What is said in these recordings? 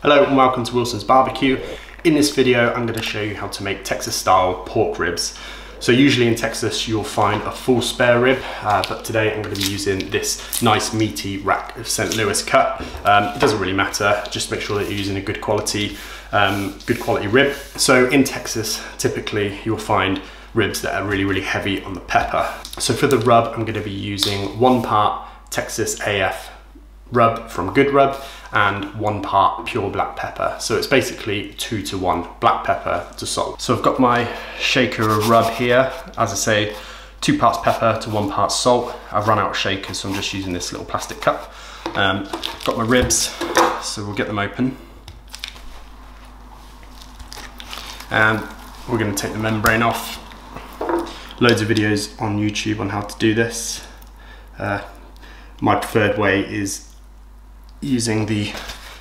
Hello and welcome to Wilson's Barbecue. In this video I'm going to show you how to make Texas style pork ribs. So usually in Texas you'll find a full spare rib, but today I'm going to be using this nice meaty rack of St. Louis cut. It doesn't really matter, just make sure that you're using a good quality rib. So in Texas typically you'll find ribs that are really heavy on the pepper. So for the rub I'm going to be using 1 part Texas AF rub from Good Rub and 1 part pure black pepper. So it's basically 2 to 1 black pepper to salt. So I've got my shaker of rub here. As I say, 2 parts pepper to 1 part salt. I've run out of shakers, so I'm just using this little plastic cup. Got my ribs, so we'll get them open. And we're going to take the membrane off. Loads of videos on YouTube on how to do this. My preferred way is using the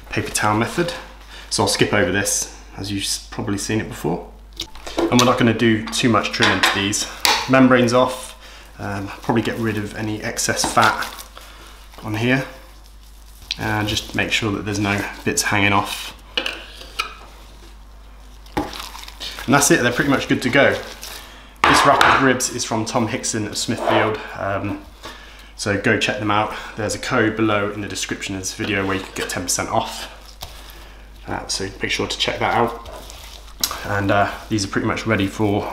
paper towel method, so I'll skip over this as you've probably seen it before. And we're not going to do too much trimming to these. Membranes off, probably get rid of any excess fat on here and just make sure that there's no bits hanging off. And that's it, they're pretty much good to go. This rack of ribs is from Tom Hickson of Smithfield. So go check them out. There's a code below in the description of this video where you can get 10% off. So make sure to check that out. And these are pretty much ready for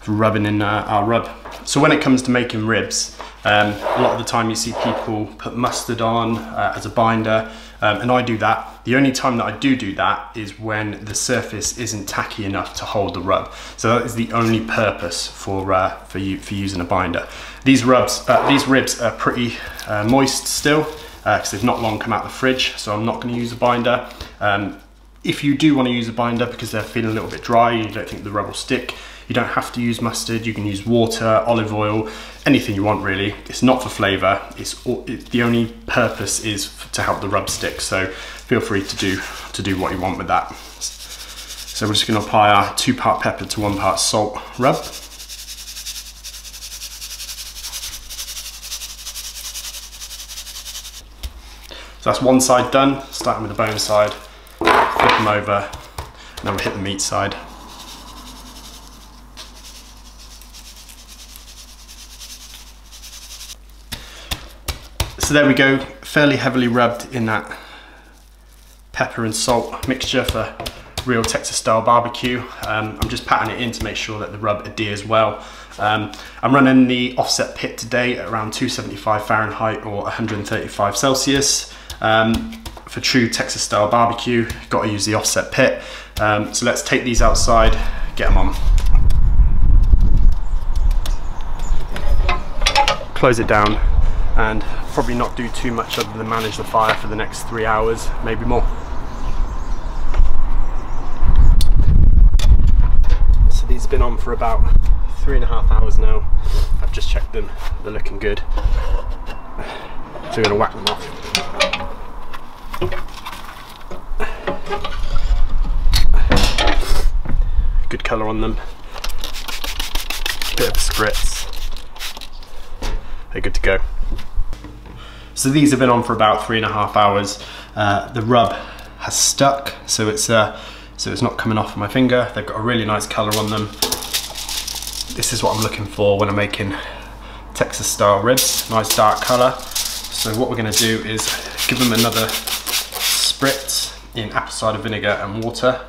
rubbing in our rub. So when it comes to making ribs, a lot of the time you see people put mustard on as a binder, and I do that. The only time that I do that is when the surface isn't tacky enough to hold the rub. So that is the only purpose for using a binder. These ribs are pretty moist still because they've not long come out of the fridge, so I'm not going to use a binder. If you do want to use a binder because they're feeling a little bit dry, you don't think the rub will stick, you don't have to use mustard. You can use water, olive oil, anything you want really. It's not for flavour. The only purpose is to help the rub stick. So feel free to do what you want with that. So we're just going to apply our 2 part pepper to 1 part salt rub. So that's one side done. Starting with the bone side, flip them over, and then we'll hit the meat side. So there we go, fairly heavily rubbed in that pepper and salt mixture for real Texas style barbecue. I'm just patting it in to make sure that the rub adheres well. I'm running the offset pit today at around 275 Fahrenheit or 135 Celsius. For true Texas style barbecue, you've got to use the offset pit. So let's take these outside, get them on. Close it down and probably not do too much other than manage the fire for the next 3 hours, maybe more. So these have been on for about 3.5 hours now. I've just checked them, they're looking good. So we're going to whack them off. Good colour on them. Bit of a spritz. They're good to go. So these have been on for about 3.5 hours. The rub has stuck, so it's not coming off my finger. They've got a really nice colour on them. This is what I'm looking for when I'm making Texas style ribs. Nice dark colour. So what we're going to do is give them another spritz in apple cider vinegar and water.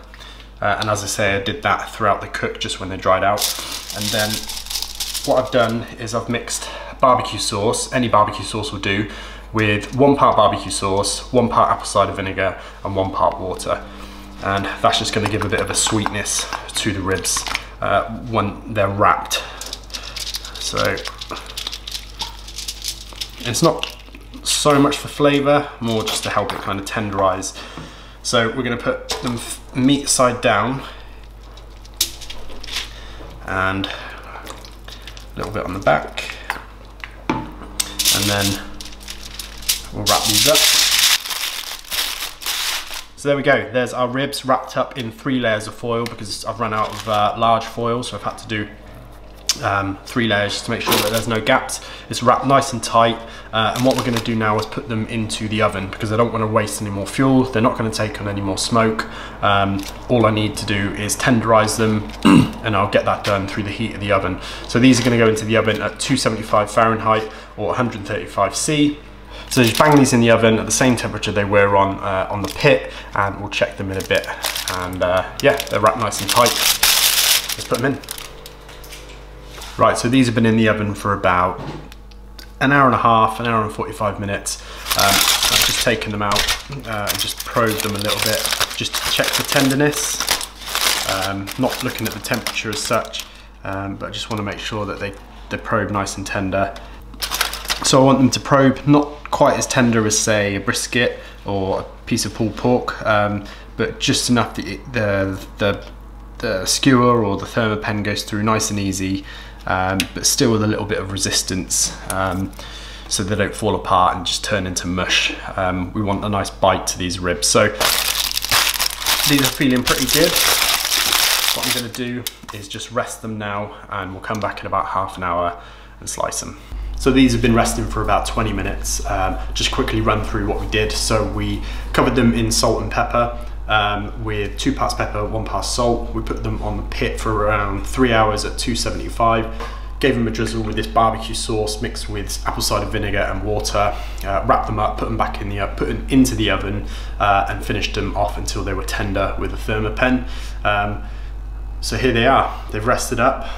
And as I say, I did that throughout the cook just when they dried out. And then what I've done is I've mixed barbecue sauce, any barbecue sauce will do, with 1 part barbecue sauce, 1 part apple cider vinegar and 1 part water. And that's just going to give a bit of a sweetness to the ribs when they're wrapped. So it's not so much for flavour, more just to help it kind of tenderize. So we're going to put them meat side down and a little bit on the back, and then we'll wrap these up. So there we go, there's our ribs wrapped up in 3 layers of foil because I've run out of large foil, so I've had to do 3 layers just to make sure that there's no gaps. It's wrapped nice and tight, and what we're going to do now is put them into the oven because I don't want to waste any more fuel. They're not going to take on any more smoke. All I need to do is tenderize them and I'll get that done through the heat of the oven. So these are going to go into the oven at 275 Fahrenheit or 135 C. So just bang these in the oven at the same temperature they were on the pit, and we'll check them in a bit. And yeah, they're wrapped nice and tight. Let's put them in. Right, so these have been in the oven for about an hour and a half, an hour and 45 minutes. I've just taken them out and just probed them a little bit, just to check the tenderness. Not looking at the temperature as such, but I just want to make sure that they probe nice and tender. So I want them to probe not quite as tender as, say, a brisket or a piece of pulled pork, but just enough that the skewer or the thermopen goes through nice and easy, but still with a little bit of resistance, so they don't fall apart and just turn into mush. We want a nice bite to these ribs. So these are feeling pretty good. What I'm going to do is just rest them now, and we'll come back in about half an hour and slice them. So these have been resting for about 20 minutes. Just quickly run through what we did. So we covered them in salt and pepper with 2 parts pepper, 1 part salt. We put them on the pit for around 3 hours at 275. Gave them a drizzle with this barbecue sauce mixed with apple cider vinegar and water. Wrapped them up, put them back in the put them into the oven, and finished them off until they were tender with a thermopen. So here they are. They've rested up.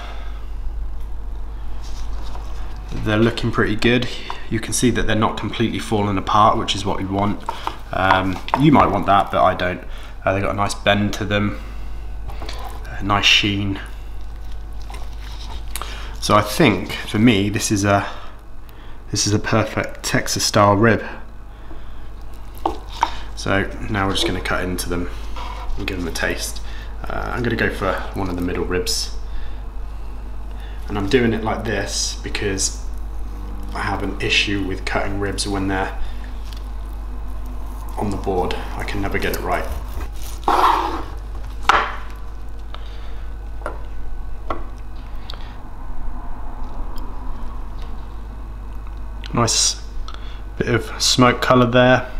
They're looking pretty good. You can see that they're not completely falling apart, which is what we want. You might want that, but I don't. They've got a nice bend to them, a nice sheen. So I think for me this is a perfect Texas style rib. So now we're just going to cut into them and give them a taste. I'm going to go for one of the middle ribs, and I'm doing it like this because I have an issue with cutting ribs when they're on the board. I can never get it right. Nice bit of smoke colour there.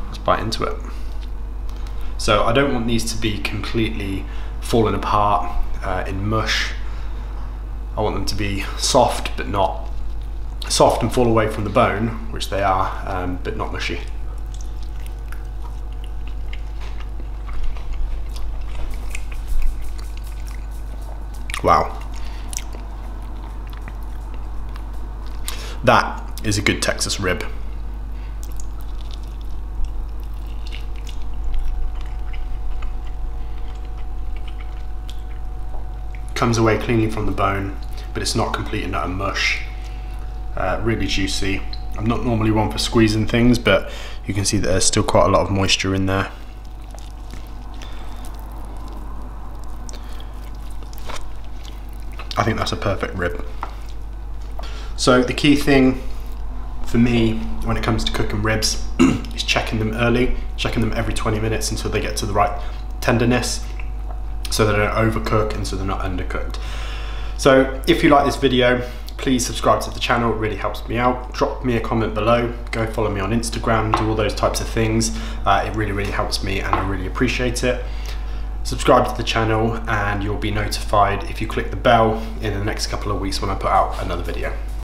Let's bite into it. So I don't want these to be completely falling apart in mush. I want them to be soft, but not soft and fall away from the bone, which they are, but not mushy. Wow. That is a good Texas rib. Comes away cleanly from the bone, but it's not complete and utter mush. Really juicy. I'm not normally one for squeezing things, but you can see that there's still quite a lot of moisture in there. I think that's a perfect rib. So the key thing for me when it comes to cooking ribs is checking them early, checking them every 20 minutes until they get to the right tenderness, so they don't overcook and so they're not undercooked. So if you like this video, please subscribe to the channel. It really helps me out. Drop me a comment below. Go follow me on Instagram, do all those types of things. It really helps me and I really appreciate it. Subscribe to the channel and you'll be notified if you click the bell in the next couple of weeks when I put out another video.